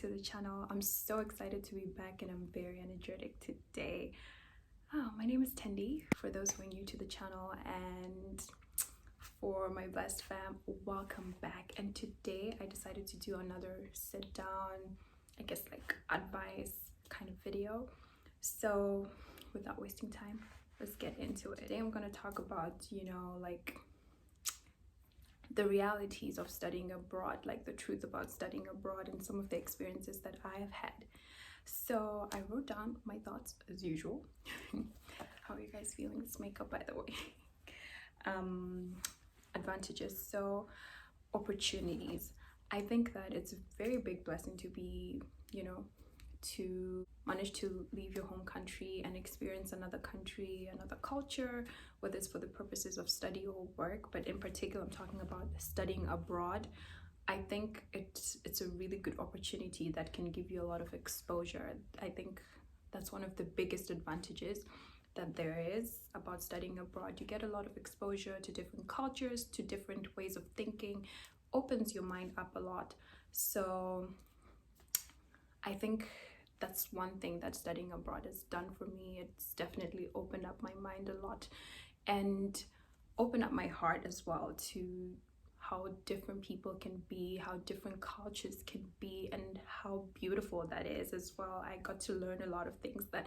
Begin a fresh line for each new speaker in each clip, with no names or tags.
to the channel. I'm so excited to be back and I'm very energetic today. My name is Tendie, for those who are new to the channel, and for my blessed fam, welcome back. And today I decided to do another sit down, I guess like advice kind of video. So without wasting time, let's get into it. Today I'm going to talk about, like the realities of studying abroad, like the truth about studying abroad and some of the experiences that I have had. So I wrote down my thoughts as usual. How are you guys feeling? It's makeup, by the way. Advantages. So opportunities. I think that it's a very big blessing to be, to manage to leave your home country and experience another country, another culture, whether it's for the purposes of study or work. But in particular, I'm talking about studying abroad. I think it's a really good opportunity that can give you a lot of exposure. I think that's one of the biggest advantages that there is about studying abroad. You get a lot of exposure to different cultures, to different ways of thinking, opens your mind up a lot. So I think that's one thing that studying abroad has done for me. It's definitely opened up my mind a lot and opened up my heart as well to how different people can be, how different cultures can be, and how beautiful that is as well. I got to learn a lot of things that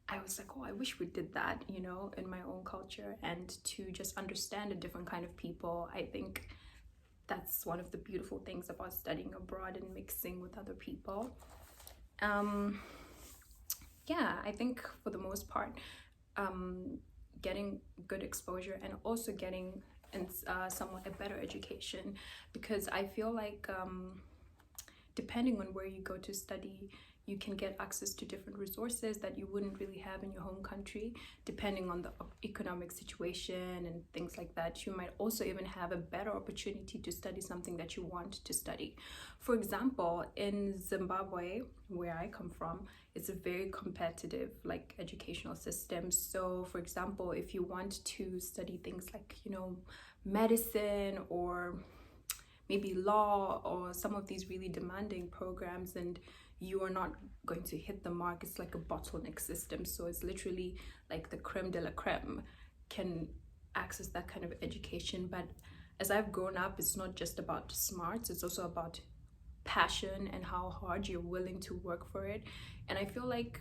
I was like, oh, I wish we did that, in my own culture, and to just understand a different kind of people. I think that's one of the beautiful things about studying abroad and mixing with other people. I think for the most part, getting good exposure and also getting somewhat a better education, because I feel like depending on where you go to study, you can get access to different resources that you wouldn't really have in your home country, depending on the economic situation and things like that. You might also even have a better opportunity to study something that you want to study. For example, in Zimbabwe, where I come from, it's a very competitive educational system. So for example, if you want to study things like, medicine or maybe law or some of these really demanding programs, and you are not going to hit the mark, it's like a bottleneck system. So it's literally like the creme de la creme can access that kind of education. But as I've grown up, it's not just about smarts, it's also about passion and how hard you're willing to work for it. And I feel like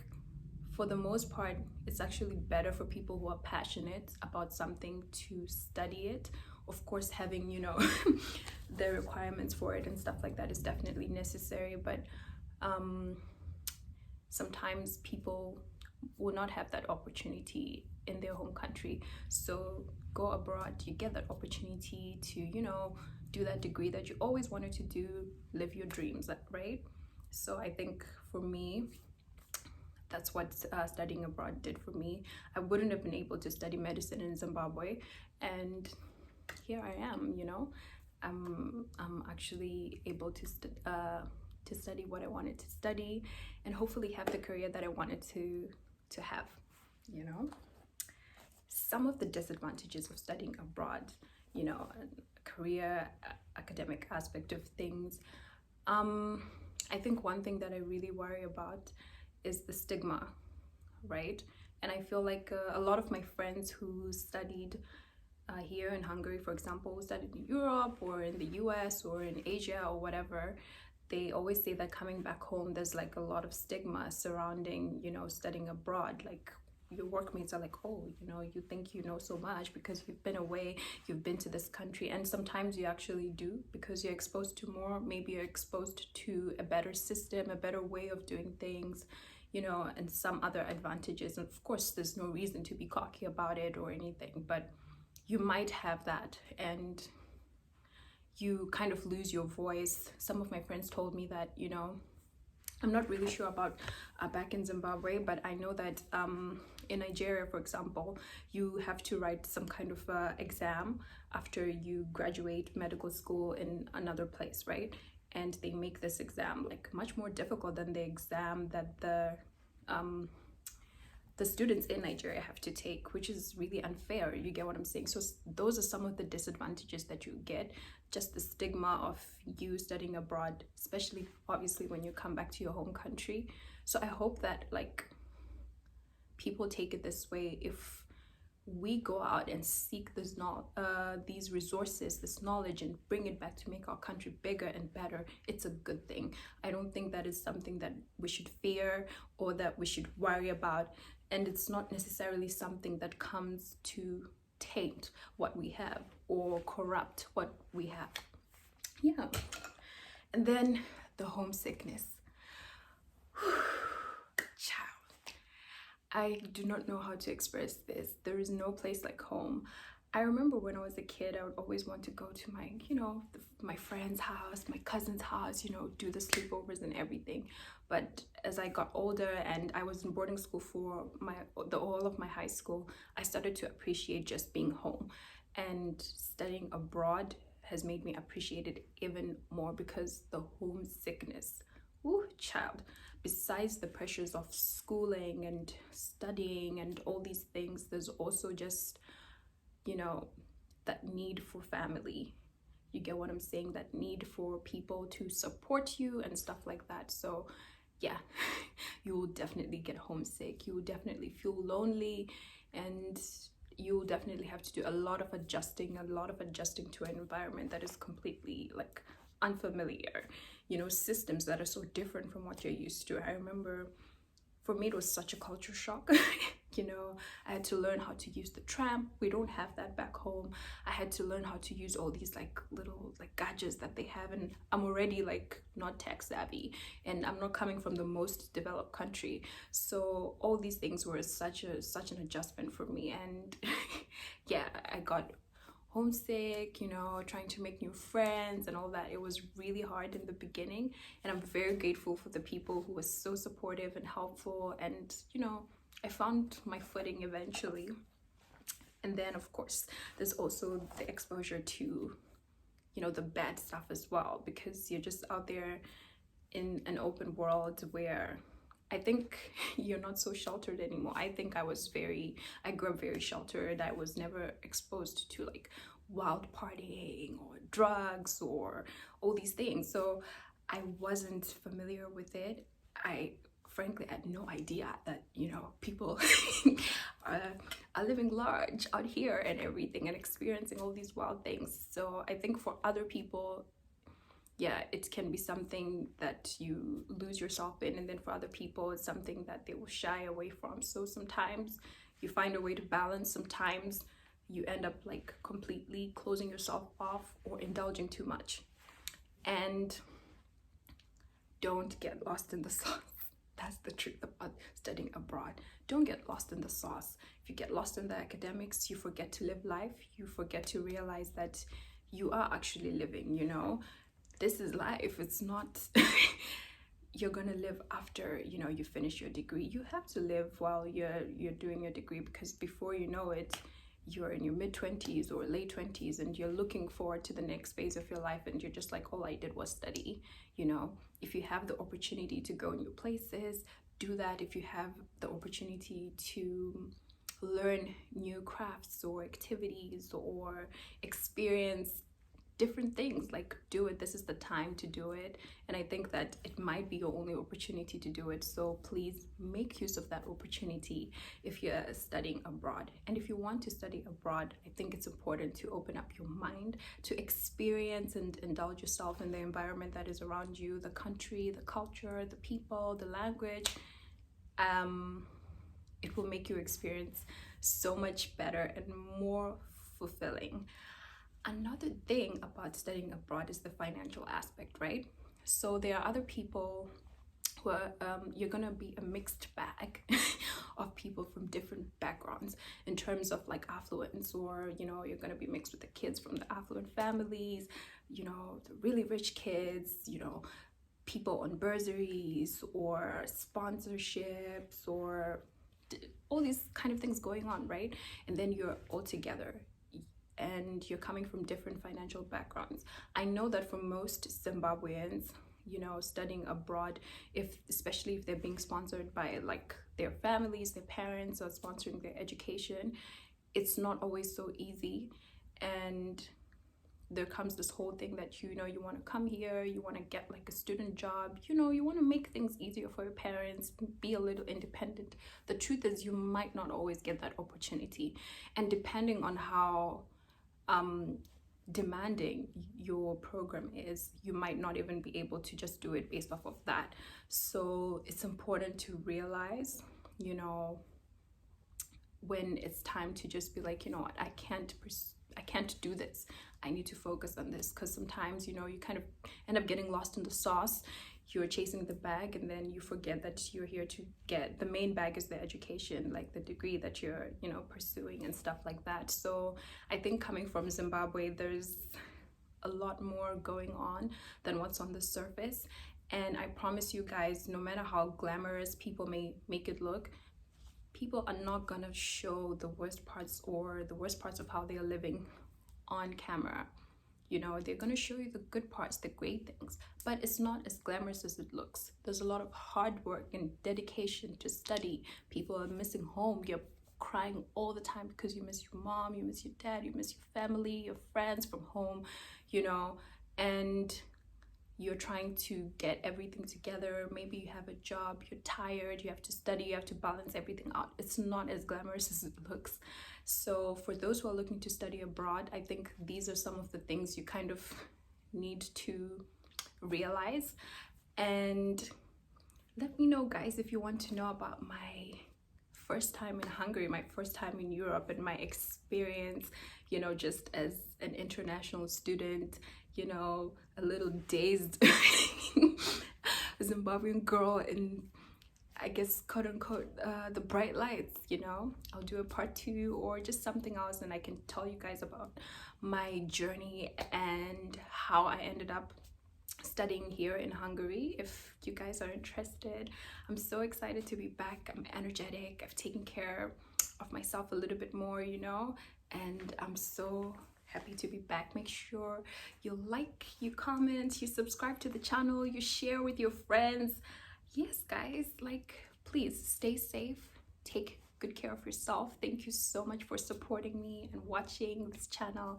for the most part, it's actually better for people who are passionate about something to study it. Of course, having, the requirements for it and stuff like that is definitely necessary, but sometimes people will not have that opportunity in their home country. So go abroad, you get that opportunity to, do that degree that you always wanted to do, live your dreams, right? So I think for me, that's what studying abroad did for me. I wouldn't have been able to study medicine in Zimbabwe, and here I am, I'm actually able to study what I wanted to study and hopefully have the career that I wanted to have. Some of the disadvantages of studying abroad, career, academic aspect of things. I think one thing that I really worry about is the stigma, right? And I feel like a lot of my friends who studied here in Hungary, for example, who studied in Europe or in the US or in Asia or whatever, they always say that coming back home, there's like a lot of stigma surrounding, studying abroad. Like your workmates are like, oh, you think you know so much because you've been away, you've been to this country. And sometimes you actually do, because you're exposed to more, maybe you're exposed to a better system, a better way of doing things, and some other advantages. And of course, there's no reason to be cocky about it or anything, but you might have that and you kind of lose your voice. Some of my friends told me that, I'm not really sure about back in Zimbabwe, but I know that in Nigeria, for example, you have to write some kind of exam after you graduate medical school in another place, right? And they make this exam like much more difficult than the exam that the students in Nigeria have to take, which is really unfair. You get what I'm saying? So those are some of the disadvantages that you get, just the stigma of you studying abroad, especially obviously when you come back to your home country. So I hope that like people take it this way. If we go out and seek these resources, this knowledge, and bring it back to make our country bigger and better, it's a good thing. I don't think that is something that we should fear or that we should worry about. And it's not necessarily something that comes to taint what we have or corrupt what we have. Yeah. And then the homesickness. I do not know how to express this. There is no place like home. I remember when I was a kid, I would always want to go to my, my friend's house, my cousin's house, do the sleepovers and everything. But as I got older and I was in boarding school for all of my high school, I started to appreciate just being home. And studying abroad has made me appreciate it even more, because the homesickness, child. Besides the pressures of schooling and studying and all these things, there's also just, that need for family. You get what I'm saying? That need for people to support you and stuff like that. So yeah, you will definitely get homesick. You will definitely feel lonely, and you will definitely have to do a lot of adjusting to an environment that is completely like unfamiliar, systems that are so different from what you're used to. I remember for me it was such a culture shock. I had to learn how to use the tram. We don't have that back home. I had to learn how to use all these like little like gadgets that they have, and I'm already like not tech savvy, and I'm not coming from the most developed country. So all these things were such an adjustment for me. And yeah, I got homesick, trying to make new friends and all that. It was really hard in the beginning, and I'm very grateful for the people who were so supportive and helpful, and I found my footing eventually. And then of course there's also the exposure to the bad stuff as well, because you're just out there in an open world where I think you're not so sheltered anymore. I think I grew up very sheltered. I was never exposed to like wild partying or drugs or all these things. So I wasn't familiar with it. I frankly had no idea that, people are living large out here and everything and experiencing all these wild things. So I think for other people, yeah, it can be something that you lose yourself in, and then for other people it's something that they will shy away from. So sometimes you find a way to balance. Sometimes you end up like completely closing yourself off or indulging too much. And don't get lost in the sauce. That's the truth about studying abroad. Don't get lost in the sauce. If you get lost in the academics, you forget to live life. You forget to realize that you are actually living, This is life. It's not you're gonna live after you finish your degree. You have to live while you're doing your degree, because before you know it, you're in your mid-20s or late 20s, and you're looking forward to the next phase of your life, and you're just like, all I did was study. If you have the opportunity to go new places, do that. If you have the opportunity to learn new crafts or activities or experience different things, like do it. This is the time to do it, and I think that it might be your only opportunity to do it. So please make use of that opportunity if you're studying abroad. And if you want to study abroad, I think it's important to open up your mind to experience and indulge yourself in the environment that is around you, the country, the culture, the people, the language. It will make you experience so much better and more fulfilling. Another thing about studying abroad is the financial aspect, right? So there are other people who are, you're gonna be a mixed bag of people from different backgrounds in terms of like affluence, or you're gonna be mixed with the kids from the affluent families, the really rich kids, people on bursaries or sponsorships or all these kind of things going on, right? And then you're all together, and you're coming from different financial backgrounds. I know that for most Zimbabweans, you know, studying abroad, especially if they're being sponsored by like their families, their parents, or sponsoring their education. It's not always so easy, and there comes this whole thing that, you know, you want to come here, you want to get like a student job, you know, you want to make things easier for your parents, be a little independent. The truth is, you might not always get that opportunity, and depending on how demanding your program is, you might not even be able to just do it based off of that. So it's important to realize, you know, when it's time to just be like, you know what, I can't do this, I need to focus on this. Because sometimes, you know, you kind of end up getting lost in the sauce. You're chasing the bag, and then you forget that you're here to get the main bag is the education, like the degree that you're, you know, pursuing and stuff like that. So I think coming from Zimbabwe, there's a lot more going on than what's on the surface. And I promise you guys, no matter how glamorous people may make it look, people are not gonna show the worst parts, or the worst parts of how they are living on camera. You know, they're gonna show you the good parts, the great things, but it's not as glamorous as it looks. There's a lot of hard work and dedication to study. People are missing home. You're crying all the time because you miss your mom, you miss your dad, you miss your family, your friends from home, you know, and you're trying to get everything together. Maybe you have a job, you're tired, you have to study, you have to balance everything out. It's not as glamorous as it looks. So for those who are looking to study abroad, I think these are some of the things you kind of need to realize. And let me know, guys, if you want to know about my first time in Hungary, my first time in Europe, and my experience, you know, just as an international student, you know, a little dazed Zimbabwean girl in, I guess, quote unquote, the bright lights, you know. I'll do a part 2 or just something else, and I can tell you guys about my journey and how I ended up studying here in Hungary, if you guys are interested. I'm so excited to be back. I'm energetic. I've taken care of myself a little bit more, you know, and I'm so happy to be back. Make sure you like, you comment, you subscribe to the channel, you share with your friends. Yes, guys, like, please stay safe, take good care of yourself. Thank you so much for supporting me and watching this channel.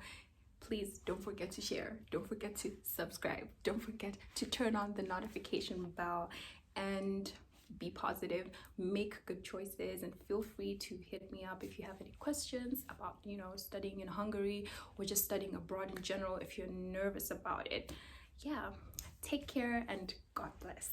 Please don't forget to share, don't forget to subscribe, don't forget to turn on the notification bell, and be positive, make good choices, and feel free to hit me up if you have any questions about, you know, studying in Hungary or just studying abroad in general, if you're nervous about it. Yeah, take care and God bless.